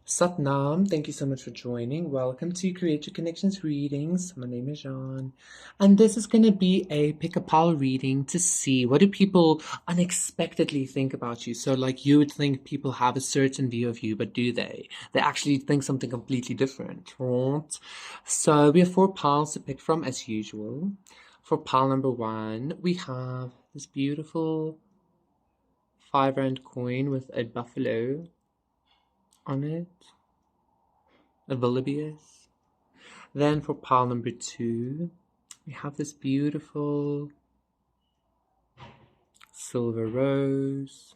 Satnam, thank you so much for joining. Welcome to Create Your Connections readings. My name is Jean, and this is going to be a pick a pile reading to see what do people unexpectedly think about you. So, like, you would think people have a certain view of you, but do they? They actually think something completely different, right? So, we have 4 piles to pick from as usual. For pile number 1, we have this beautiful 5 rand coin with a buffalo on it. A volubius. Then for pile number 2, we have this beautiful silver rose.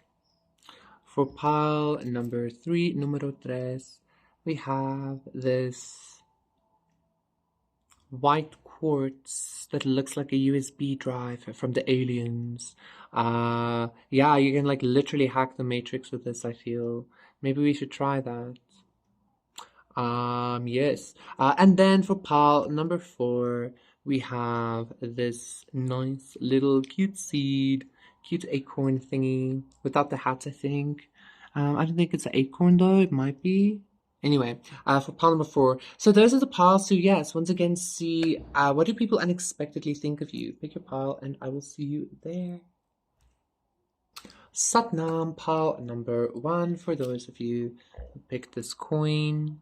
For pile number 3, numero 3, we have this white quartz that looks like a USB drive from the aliens. Yeah, you can like literally hack the matrix with this, I feel. Maybe we should try that. Yes. And then for pile number 4, we have this nice little cute seed, cute acorn thingy without the hat, I think. I don't think it's an acorn though, it might be. Anyway, for pile number 4. So those are the piles to, yes, once again, see what do people unexpectedly think of you. Pick your pile and I will see you there. Satnam, pile number 1 for those of you who picked this coin.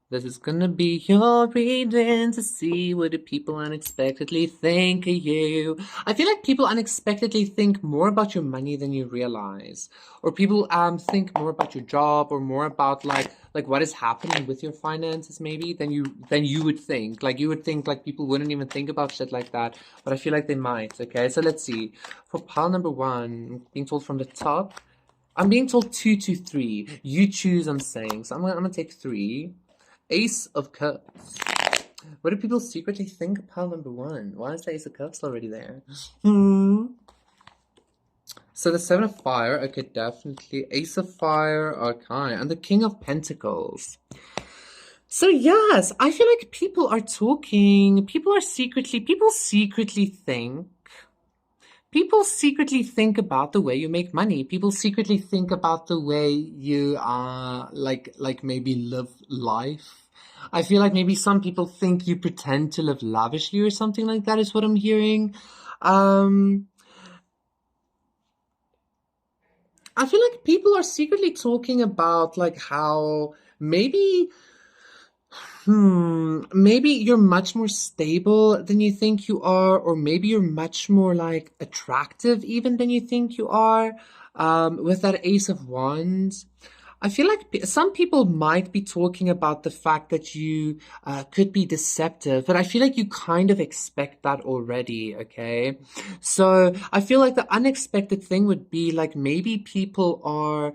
This is gonna be your reading to see what do people unexpectedly think of you. I feel like people unexpectedly think more about your money than you realize. Or people think more about your job or more about like what is happening with your finances maybe than you would think. Like you would think like people wouldn't even think about shit like that. But I feel like they might, okay? So let's see. For pile number 1, I'm being told from the top. I'm being told 2 to 3. You choose, I'm saying. So I'm gonna take 3. Ace of Cups. What do people secretly think of pile number 1? Why is the Ace of Cups already there? So the 7 of Fire, okay, definitely. Ace of Fire, okay. And the King of Pentacles. So yes, I feel like people secretly think about the way you make money. People secretly think about the way you like maybe live life. I feel like maybe some people think you pretend to live lavishly or something like that is what I'm hearing. I feel like people are secretly talking about like how maybe you're much more stable than you think you are, or maybe you're much more like attractive even than you think you are. With that Ace of Wands, I feel like some people might be talking about the fact that you could be deceptive, but I feel like you kind of expect that already, okay? So I feel like the unexpected thing would be like maybe people are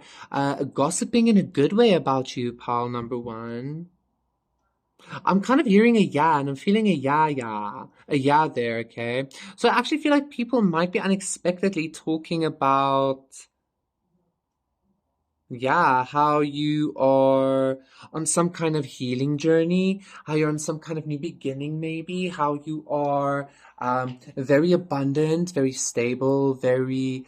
gossiping in a good way about you, pal number 1. I'm kind of hearing a yeah, and I'm feeling a yeah there, okay? So I actually feel like people might be unexpectedly talking about, yeah, how you are on some kind of healing journey, how you're on some kind of new beginning, maybe, how you are very abundant, very stable, very,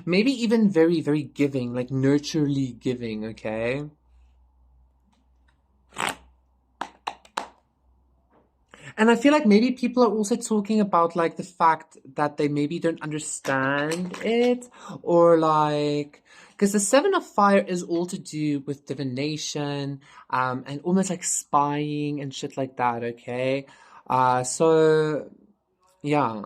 maybe even very, very giving, like nurturely giving, okay? And I feel like maybe people are also talking about like the fact that they maybe don't understand it, or like, because the 7 of Fire is all to do with divination, and almost like spying and shit like that, okay? So yeah.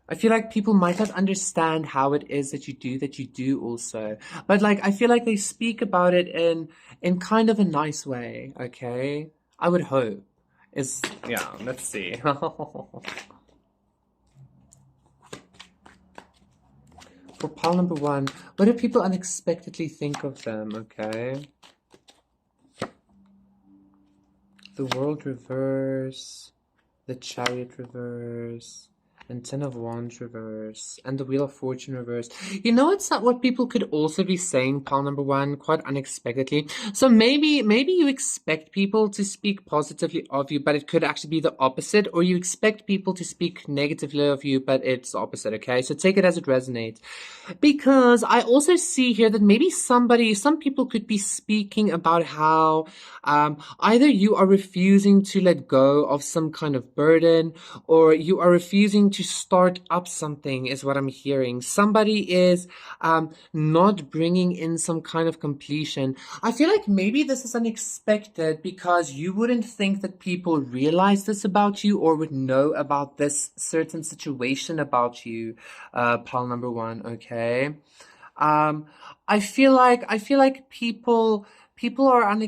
I feel like people might not understand how it is that you do also. But like I feel like they speak about it in kind of a nice way, okay? I would hope. Is yeah, let's see. For pile number 1, what do people unexpectedly think of them, okay? The World reverse, the Chariot reverse, and Ten of Wands reverse, and the Wheel of Fortune reverse. You know, it's not what people could also be saying, pile number one, quite unexpectedly. So maybe you expect people to speak positively of you, but it could actually be the opposite, or you expect people to speak negatively of you, but it's the opposite, okay? So take it as it resonates. Because I also see here that maybe some people could be speaking about how either you are refusing to let go of some kind of burden, or you are refusing to start up something, is what I'm hearing. Somebody is not bringing in some kind of completion. I feel like maybe this is unexpected because you wouldn't think that people realize this about you or would know about this certain situation about you, pile number one, okay? Um, I feel like people are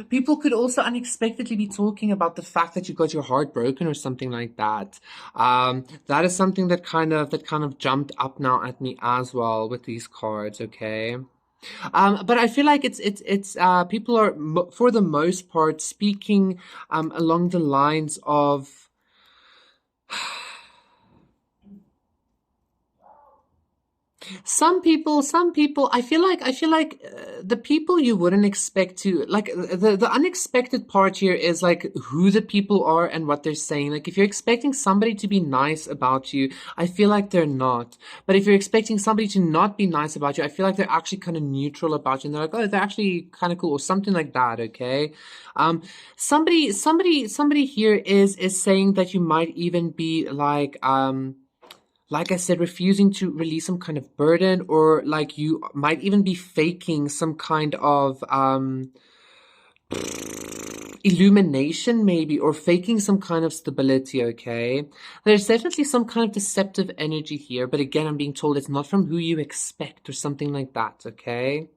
people could also unexpectedly be talking about the fact that you got your heart broken or something like that. That is something that kind of jumped up now at me as well with these cards, okay? But I feel like it's people are for the most part speaking along the lines of some people, I feel like the people you wouldn't expect to, like, the unexpected part here is like who the people are and what they're saying. Like if you're expecting somebody to be nice about you, I feel like they're not. But if you're expecting somebody to not be nice about you, I feel like they're actually kind of neutral about you, and they're like, oh, they're actually kind of cool or something like that, okay? Um, somebody here is saying that you might even be like I said, refusing to release some kind of burden, or like you might even be faking some kind of illumination, maybe, or faking some kind of stability, okay? There's definitely some kind of deceptive energy here, but again, I'm being told it's not from who you expect or something like that, okay?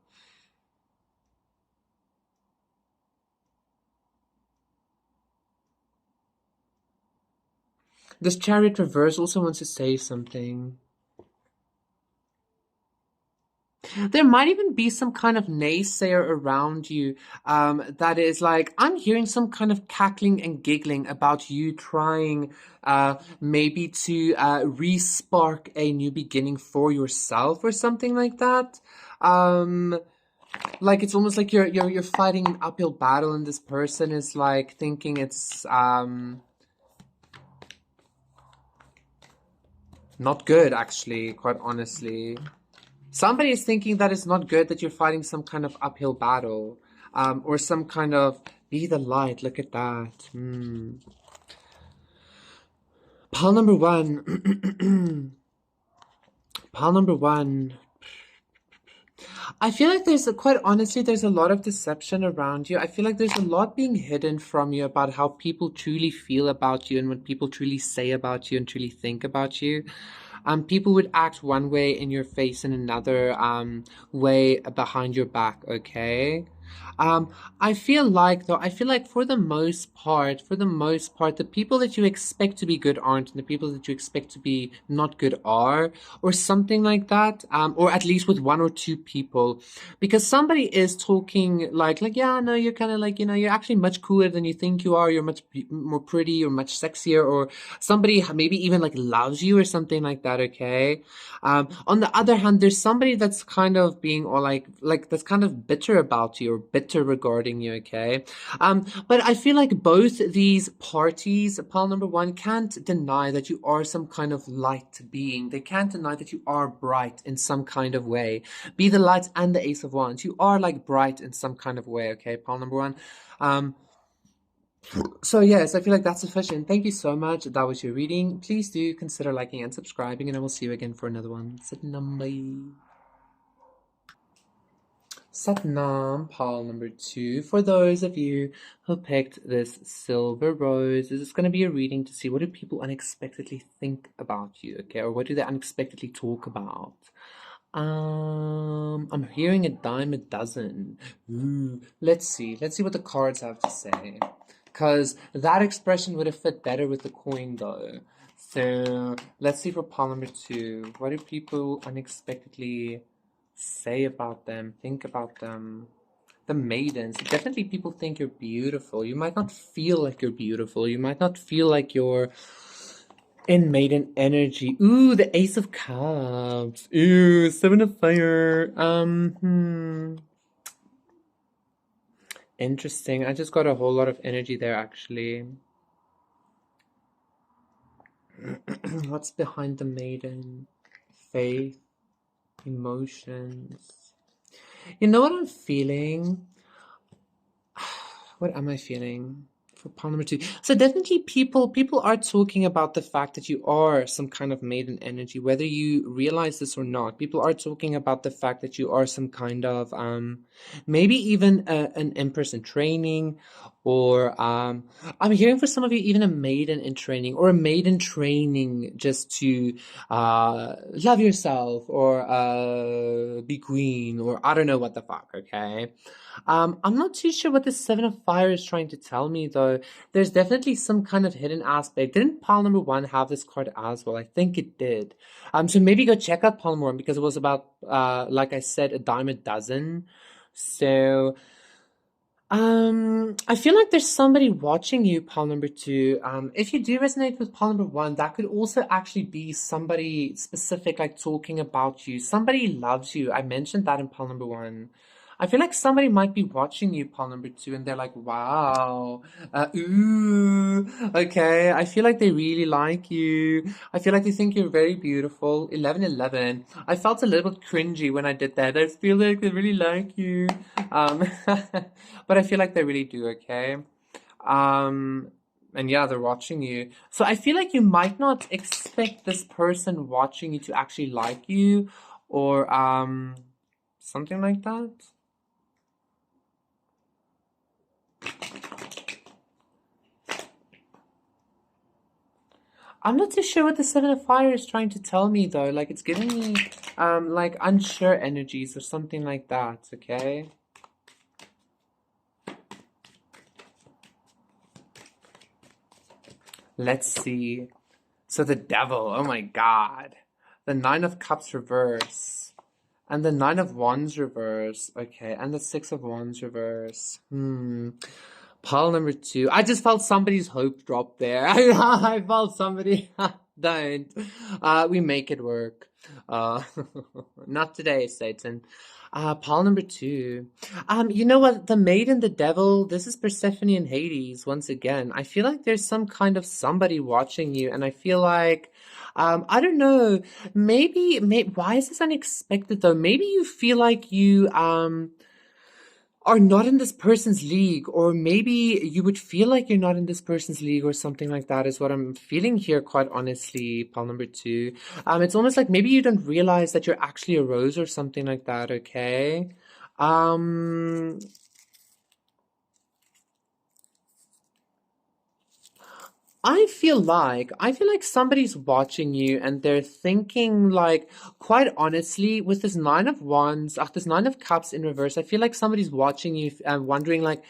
This Chariot reverse also wants to say something. There might even be some kind of naysayer around you that is like, I'm hearing some kind of cackling and giggling about you trying maybe to re-spark a new beginning for yourself or something like that. Um, like it's almost like you're fighting an uphill battle, and this person is like thinking it's not good, actually, quite honestly. Somebody is thinking that it's not good that you're fighting some kind of uphill battle, or some kind of be the light. Look at that. Pile number one. Pile number one. I feel like quite honestly, there's a lot of deception around you. I feel like there's a lot being hidden from you about how people truly feel about you and what people truly say about you and truly think about you. People would act one way in your face and another way behind your back, okay? Um, I feel like for the most part, the people that you expect to be good aren't, and the people that you expect to be not good are, or something like that, or at least with one or two people, because somebody is talking like, yeah, no, you're kind of like, you're actually much cooler than you think you are. You're much more pretty or much sexier, or somebody maybe even like loves you or something like that, okay? On the other hand, there's somebody that's kind of being, or like that's kind of bitter about you or bitter regarding you, okay? But I feel like both these parties, pile number one, can't deny that you are some kind of light being. They can't deny that you are bright in some kind of way. Be the light and the Ace of Wands. You are like bright in some kind of way, okay, pile number one? Um, so yes, I feel like that's sufficient. Thank you so much. That was your reading. Please do consider liking and subscribing, and I will see you again for another one. Satnam, bye. Satnam, pile number two. For those of you who picked this silver rose, this is going to be a reading to see what do people unexpectedly think about you, okay? Or what do they unexpectedly talk about? I'm hearing a dime a dozen. Ooh, let's see. Let's see what the cards have to say. Because that expression would have fit better with the coin, though. So let's see for pile number two. What do people unexpectedly say about them, think about them? The maidens. Definitely people think you're beautiful. You might not feel like you're beautiful. You might not feel like you're In maiden energy. Ooh, the Ace of Cups. Ooh, Seven of Fire. Interesting. I just got a whole lot of energy there, actually. What's behind the maiden? Faith, emotions. You know what I'm feeling? What am I feeling for pile number two? So definitely people are talking about the fact that you are some kind of maiden energy, whether you realize this or not. People are talking about the fact that you are some kind of maybe even an empress in training, or I'm hearing for some of you even a maiden in training, or a maiden training just to love yourself, or be queen, or I don't know what the fuck, okay? I'm not too sure what the Seven of Fire is trying to tell me, though. There's definitely some kind of hidden aspect. Didn't pile number one have this card as well? I think it did. So maybe go check out pile number one, because it was about, like I said, a dime a dozen. So, I feel like there's somebody watching you, pile number two. If you do resonate with pile number one, that could also actually be somebody specific, like talking about you. Somebody loves you. I mentioned that in pile number one. I feel like somebody might be watching you, pile number two, and they're like, wow, ooh, okay. I feel like they really like you. I feel like they think you're very beautiful. 1111. I felt a little bit cringy when I did that. I feel like they really like you. But I feel like they really do, okay? And yeah, they're watching you. So I feel like you might not expect this person watching you to actually like you, or something like that. I'm not too sure what the Seven of Fire is trying to tell me, though. Like, it's giving me like unsure energies or something like that, okay? Let's see. So the devil, oh my god. The Nine of Cups reverse. And the Nine of Wands reverse. Okay, and the Six of Wands reverse. Pile number two. I just felt somebody's hope drop there. I felt somebody. Don't. We make it work. Uh, not today, Satan. Pile number two. You know what? The Maid and the Devil. This is Persephone and Hades once again. I feel like there's some kind of somebody watching you, and I feel like, I don't know. Why is this unexpected though? Maybe you feel like you are not in this person's league, or maybe you would feel like you're not in this person's league, or something like that is what I'm feeling here, quite honestly, pile number two. It's almost like maybe you don't realize that you're actually a rose or something like that, okay? Um, I feel like somebody's watching you, and they're thinking, like, quite honestly, with this Nine of Wands, this Nine of Cups in reverse, I feel like somebody's watching you, wondering, like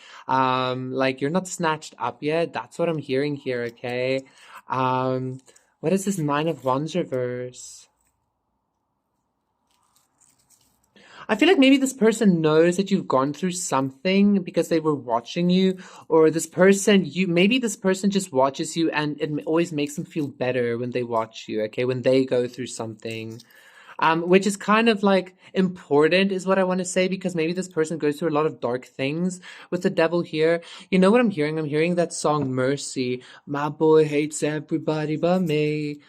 you're not snatched up yet. That's what I'm hearing here, okay? What is this Nine of Wands reverse? I feel like maybe this person knows that you've gone through something because they were watching you, or maybe this person just watches you, and it always makes them feel better when they watch you, okay? When they go through something. Which is kind of like important, is what I want to say, because maybe this person goes through a lot of dark things with the devil here. You know what I'm hearing? I'm hearing that song Mercy. My boy hates everybody but me.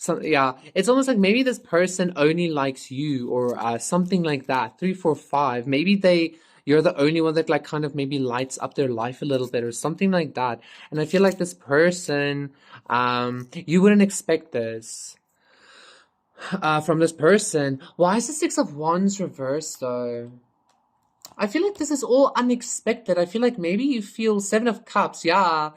So yeah, it's almost like maybe this person only likes you, or something like that. 345. Maybe you're the only one that like kind of maybe lights up their life a little bit, or something like that. And I feel like this person, you wouldn't expect this from this person. Why is the Six of Wands reversed though? I feel like this is all unexpected. I feel like maybe you feel Seven of Cups, yeah.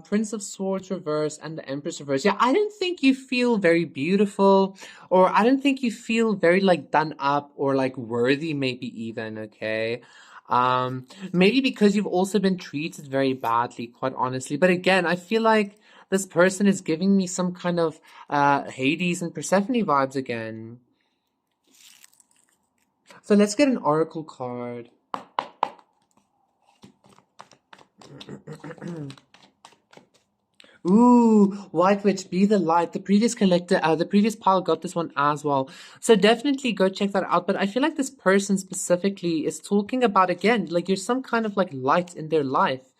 Prince of Swords reverse and the Empress reverse. Yeah, I don't think you feel very beautiful, or I don't think you feel very like done up, or like worthy, maybe even, okay? Maybe because you've also been treated very badly, quite honestly. But again, I feel like this person is giving me some kind of Hades and Persephone vibes again. So let's get an oracle card. Ooh, White Witch, be the light. The previous pile got this one as well. So definitely go check that out. But I feel like this person specifically is talking about, again, like you're some kind of like light in their life.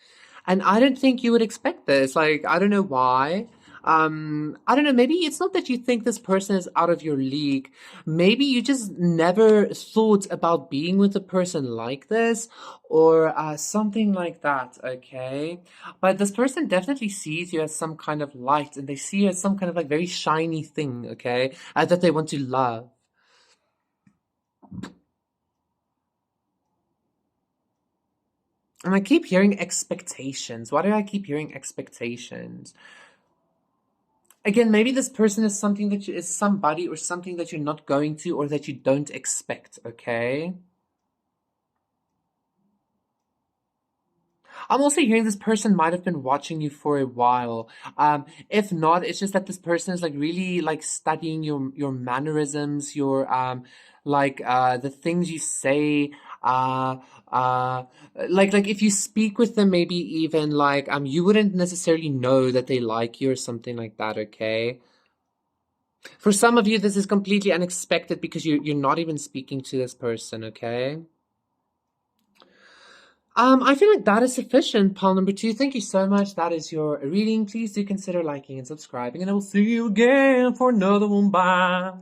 And I don't think you would expect this. Like, I don't know why. I don't know, maybe it's not that you think this person is out of your league. Maybe you just never thought about being with a person like this or something like that, okay? But this person definitely sees you as some kind of light and they see you as some kind of like very shiny thing, okay? That they want to love. And I keep hearing expectations. Why do I keep hearing expectations? Again, maybe this person is something that is somebody or something that you're not going to or that you don't expect, okay? I'm also hearing this person might have been watching you for a while. If not, it's just that this person is like really like studying your mannerisms, your the things you say, uh uh like if you speak with them, maybe even like you wouldn't necessarily know that they like you or something like that, okay? For some of you, this is completely unexpected because you're not even speaking to this person, okay? I feel like that is sufficient, pile number two. Thank you so much. That is your reading. Please do consider liking and subscribing, and I will see you again for another one. Bye.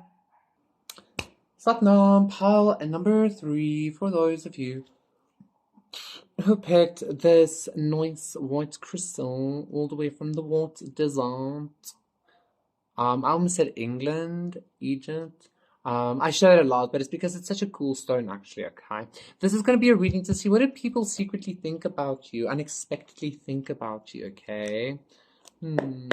Satnam, pile and number three for those of you who picked this nice white crystal all the way from the Walt Desert. I almost said England, Egypt. I share it a lot, but it's because it's such a cool stone, actually. Okay, this is going to be a reading to see what do people secretly think about you, unexpectedly think about you. Okay, I'm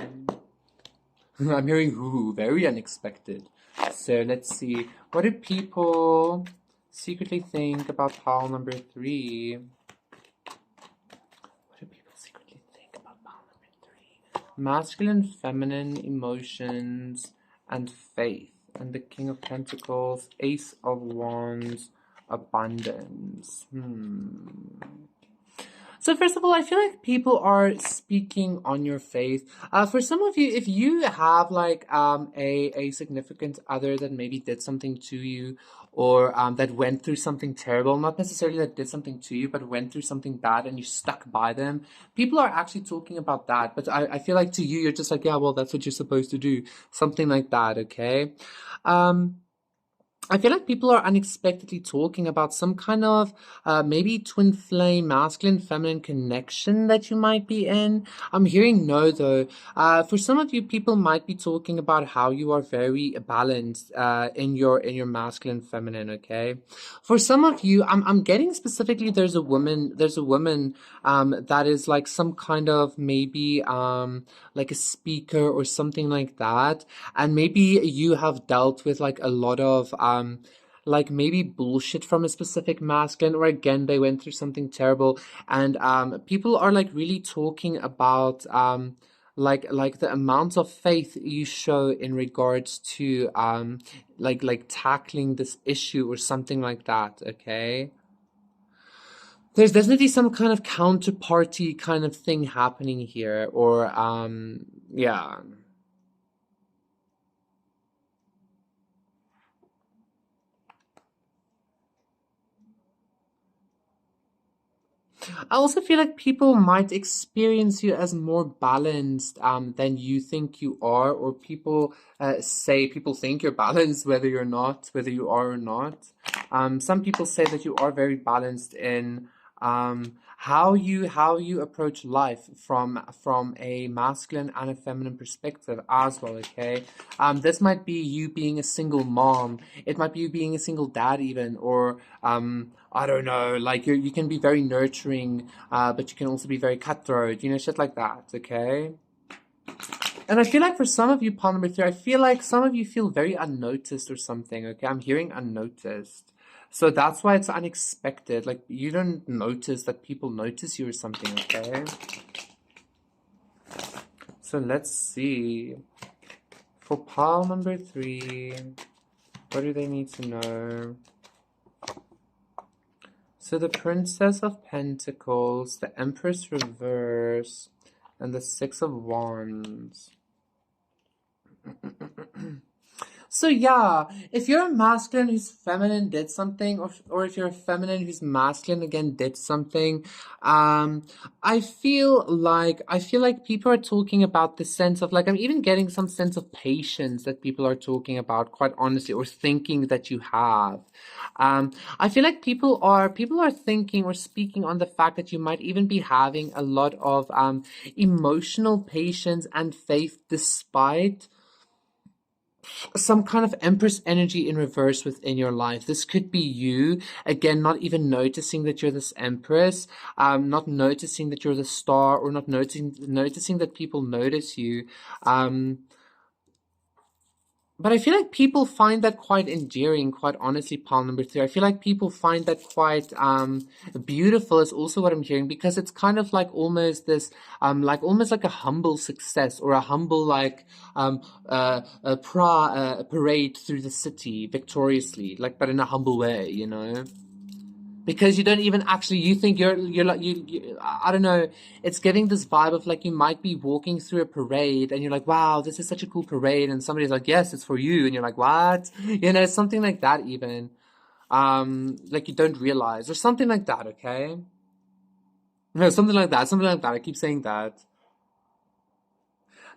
hearing ooh, very unexpected. So let's see, what do people secretly think about pile number three? What do people secretly think about pile number three? Masculine, feminine emotions, and faith. And the King of Pentacles, Ace of Wands, abundance. So first of all, I feel like people are speaking on your faith. For some of you, if you have like a significant other that maybe did something to you, or that went through something terrible, not necessarily that did something to you, but went through something bad and you stuck by them, people are actually talking about that. But I feel like to you, you're just like, yeah, well, that's what you're supposed to do, something like that. Okay. Um, I feel like people are unexpectedly talking about some kind of maybe twin flame, masculine, feminine connection that you might be in. I'm hearing no though. For some of you, people might be talking about how you are very balanced in your masculine, feminine. Okay. For some of you, I'm getting specifically. There's a woman that is like some kind of maybe like a speaker or something like that, and maybe you have dealt with like a lot of like maybe bullshit from a specific masculine, or again they went through something terrible, and people are like really talking about like the amount of faith you show in regards to like tackling this issue or something like that, okay? There's definitely some kind of counterparty kind of thing happening here, or yeah. I also feel like people might experience you as more balanced than you think you are, or people think you're balanced, whether you're not, whether you are or not. Some people say that you are very balanced in how you approach life from a masculine and a feminine perspective as well. Okay, this might be you being a single mom. It might be you being a single dad, even, or I don't know, like you can be very nurturing, but you can also be very cutthroat, shit like that, okay? And I feel like for some of you, palm number three, I feel like some of you feel very unnoticed or something, okay? I'm hearing unnoticed. So that's why it's unexpected. Like you don't notice that people notice you or something, okay? So let's see. For pile number three, what do they need to know? So the Princess of Pentacles, the Empress reverse, and the Six of Wands. So yeah, if you're a masculine who's feminine did something, or if you're a feminine who's masculine again did something, I feel like people are talking about the sense of, like, I'm even getting some sense of patience that people are talking about, quite honestly, or thinking that you have. I feel like people are thinking or speaking on the fact that you might even be having a lot of emotional patience and faith despite some kind of Empress energy in reverse within your life. This could be you, again, not even noticing that you're this Empress, not noticing that you're the star, or not noticing that people notice you. Um, but I feel like people find that quite endearing, quite honestly, pile number three. I feel like people find that quite beautiful is also what I'm hearing, because it's kind of like almost like a humble success, or a humble parade through the city victoriously, like, but in a humble way, you know? Because you don't even actually, you think you're like you I don't know, it's getting this vibe of like you might be walking through a parade and you're like, wow, this is such a cool parade, and somebody's like, yes, it's for you, and you're like, what? You know, something like that, even like you don't realize, or something like that. Okay, no, something like that, I keep saying that.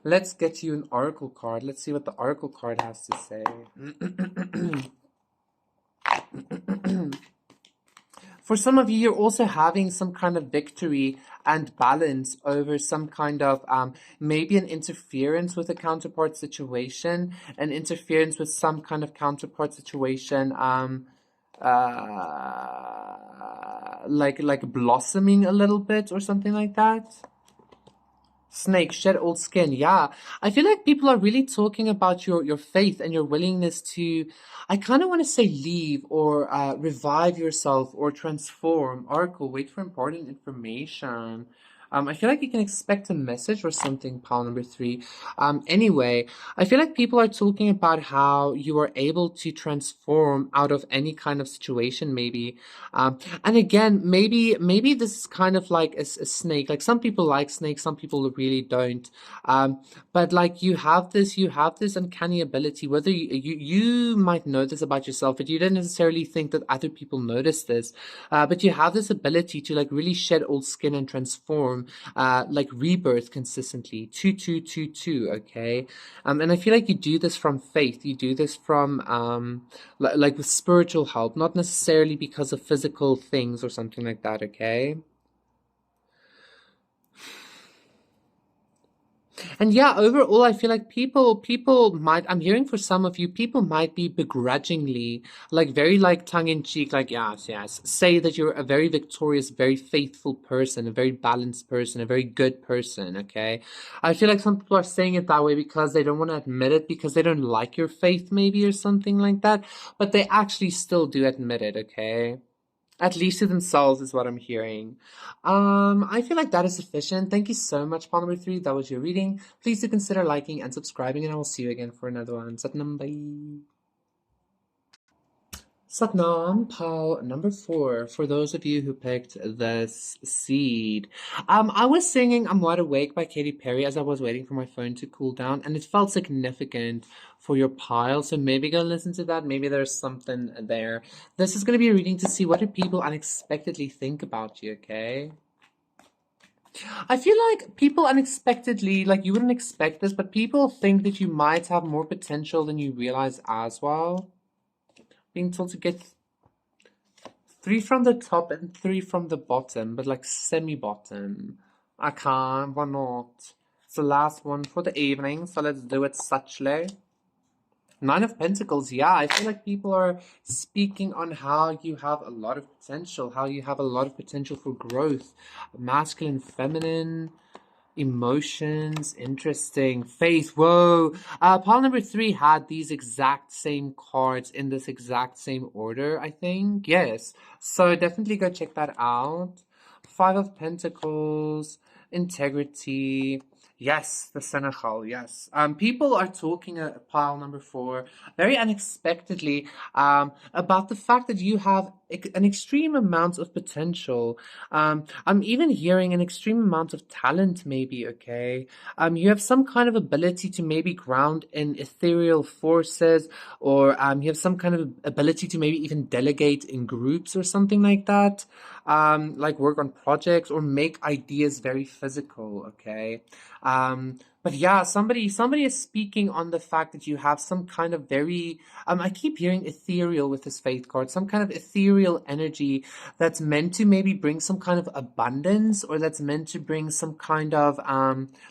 Let's get you an oracle card. Let's see what the oracle card has to say. For some of you, you're also having some kind of victory and balance over some kind of maybe an interference with a counterpart situation, an interference with some kind of counterpart situation, like blossoming a little bit or something like that. Snake, shed old skin. Yeah. I feel like people are really talking about your faith and your willingness to, I kind of want to say leave, or revive yourself, or transform. Oracle, wait for important information. I feel like you can expect a message or something, pile number three. Anyway, I feel like people are talking about how you are able to transform out of any kind of situation, maybe. And again, maybe this is kind of like a snake. Like, some people like snakes, some people really don't. But like, you have this uncanny ability. Whether you might know this about yourself, but you don't necessarily think that other people notice this. But you have this ability to like really shed old skin and transform, like rebirth consistently. 2222. Okay, and I feel like you do this from faith. You do this from like with spiritual help, not necessarily because of physical things or something like that. Okay. And yeah, overall, I feel like people might, I'm hearing for some of you, people might be begrudgingly, like very like tongue in cheek, like, yes, yes, say that you're a very victorious, very faithful person, a very balanced person, a very good person, okay? I feel like some people are saying it that way because they don't want to admit it, because they don't like your faith, maybe, or something like that, but they actually still do admit it, okay? At least to themselves is what I'm hearing. I feel like that is sufficient. Thank you so much, Paul number three. That was your reading. Please do consider liking and subscribing, and I will see you again for another one. Satnam, bye. Satnam, Paul number four, for those of you who picked this seed. I was singing I'm Wide Awake by Katy Perry as I was waiting for my phone to cool down, and it felt significant for your pile, so maybe go listen to that. Maybe there's something there. This is going to be a reading to see what do people unexpectedly think about you, okay? I feel like people unexpectedly, like, you wouldn't expect this, but people think that you might have more potential than you realize as well. Being told to get three from the top and three from the bottom, but like semi-bottom. I can't, why not? It's the last one for the evening, so let's do it suchly. Nine of Pentacles, yeah, I feel like people are speaking on how you have a lot of potential, how you have a lot of potential for growth. Masculine, feminine, emotions, interesting. Faith, whoa. Pile number three had these exact same cards in this exact same order, I think. Yes. So definitely go check that out. Five of Pentacles, integrity. Yes, the Senegal, yes. People are talking, pile number 4, very unexpectedly, about the fact that you have an extreme amount of potential. I'm even hearing an extreme amount of talent, maybe, okay? You have some kind of ability to maybe ground in ethereal forces, or you have some kind of ability to maybe even delegate in groups or something like that. Like work on projects or make ideas very physical, okay? But yeah, somebody is speaking on the fact that you have some kind of very I keep hearing ethereal with this faith card, some kind of ethereal energy that's meant to maybe bring some kind of abundance, or that's meant to bring some kind of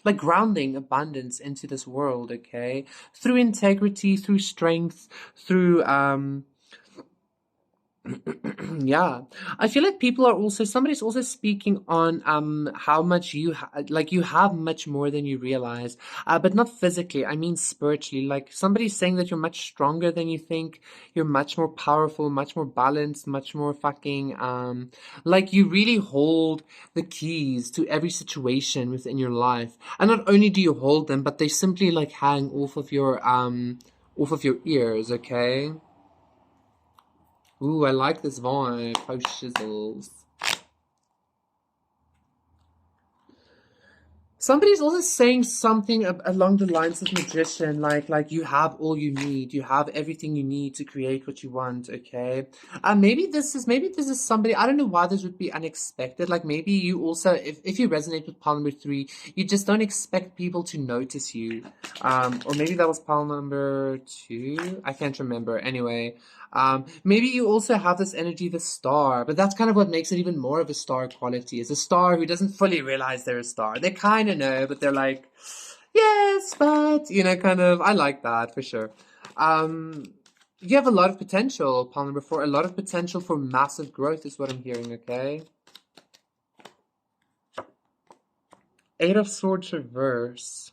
like grounding abundance into this world, okay? Through integrity, through strength, through yeah, I feel like people are also somebody's also speaking on how much like you have much more than you realize, but not physically. I mean spiritually. Like somebody's saying that you're much stronger than you think. You're much more powerful, much more balanced, much more fucking like you really hold the keys to every situation within your life. And not only do you hold them, but they simply like hang off of your ears. Okay. Ooh, I like this vibe. Oh, shizzles. Somebody's also saying something along the lines of magician, like you have all you need, you have everything you need to create what you want. Okay, maybe this is somebody. I don't know why this would be unexpected. Like maybe you also, if you resonate with pile number 3, you just don't expect people to notice you. Or maybe that was pile number 2. I can't remember. Anyway, maybe you also have this energy of a star, but that's kind of what makes it even more of a star quality. Is a star who doesn't fully realize they're a star. They kind of know, but they're like, yes, but kind of. I like that for sure. Um, you have a lot of potential, pile number 4. A lot of potential for massive growth is what I'm hearing. Okay. 8 of Swords reverse.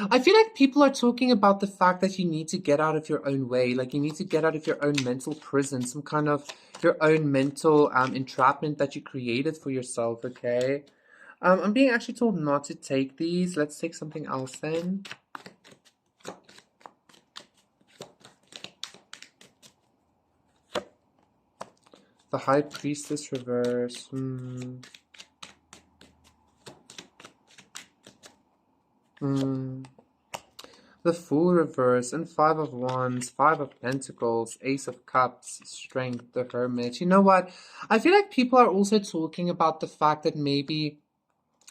I feel like people are talking about the fact that you need to get out of your own way. Like you need to get out of your own mental prison, some kind of your own mental entrapment that you created for yourself, okay? I'm being actually told not to take these. Let's take something else then. The High Priestess reverse. The Fool reverse, and 5 of Wands, 5 of Pentacles, Ace of Cups, Strength, the Hermit. You know what? I feel like people are also talking about the fact that maybe,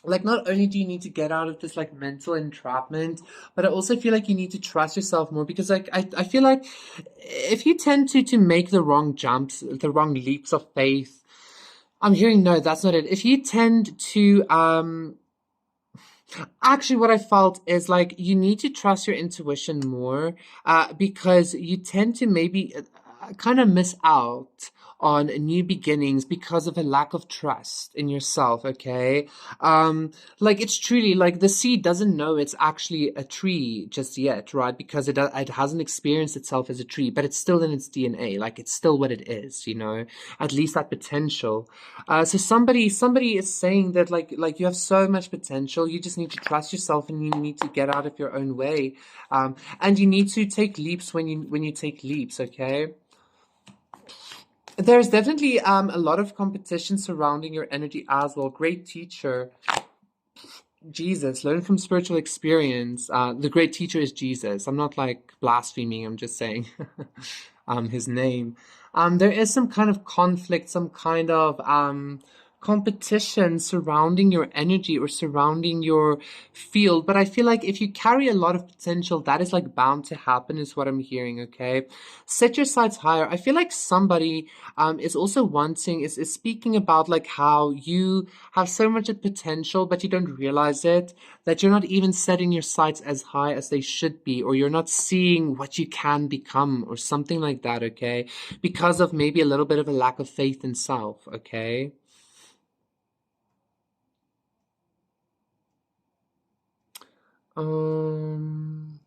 like, not only do you need to get out of this, like, mental entrapment, but I also feel like you need to trust yourself more, because, like, I feel like if you tend to make the wrong jumps, the wrong leaps of faith, I'm hearing, no, that's not it. If you tend to, actually, what I felt is like you need to trust your intuition more, because you tend to maybe kind of miss out on new beginnings because of a lack of trust in yourself. Okay, like it's truly like the seed doesn't know it's actually a tree just yet, right? Because it hasn't experienced itself as a tree, but it's still in its DNA. Like it's still what it is, at least that potential. So somebody is saying that like you have so much potential. You just need to trust yourself, and you need to get out of your own way. And you need to take leaps when you take leaps. Okay. There's definitely a lot of competition surrounding your energy as well. Great teacher. Jesus, learn from spiritual experience. The great teacher is Jesus. I'm not like blaspheming, I'm just saying his name. There is some kind of conflict, some kind of competition surrounding your energy or surrounding your field. But I feel like if you carry a lot of potential, that is like bound to happen, is what I'm hearing, okay? Set your sights higher. I feel like somebody is also is speaking about like how you have so much potential, but you don't realize it, that you're not even setting your sights as high as they should be, or you're not seeing what you can become, or something like that, okay? Because of maybe a little bit of a lack of faith in self, okay? Um,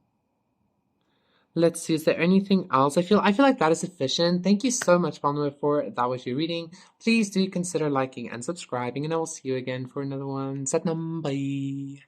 let's see, is there anything else? I feel like that is sufficient. Thank you so much, Palmer, for that was your reading. Please do consider liking and subscribing, and I will see you again for another one. Satnam, bye.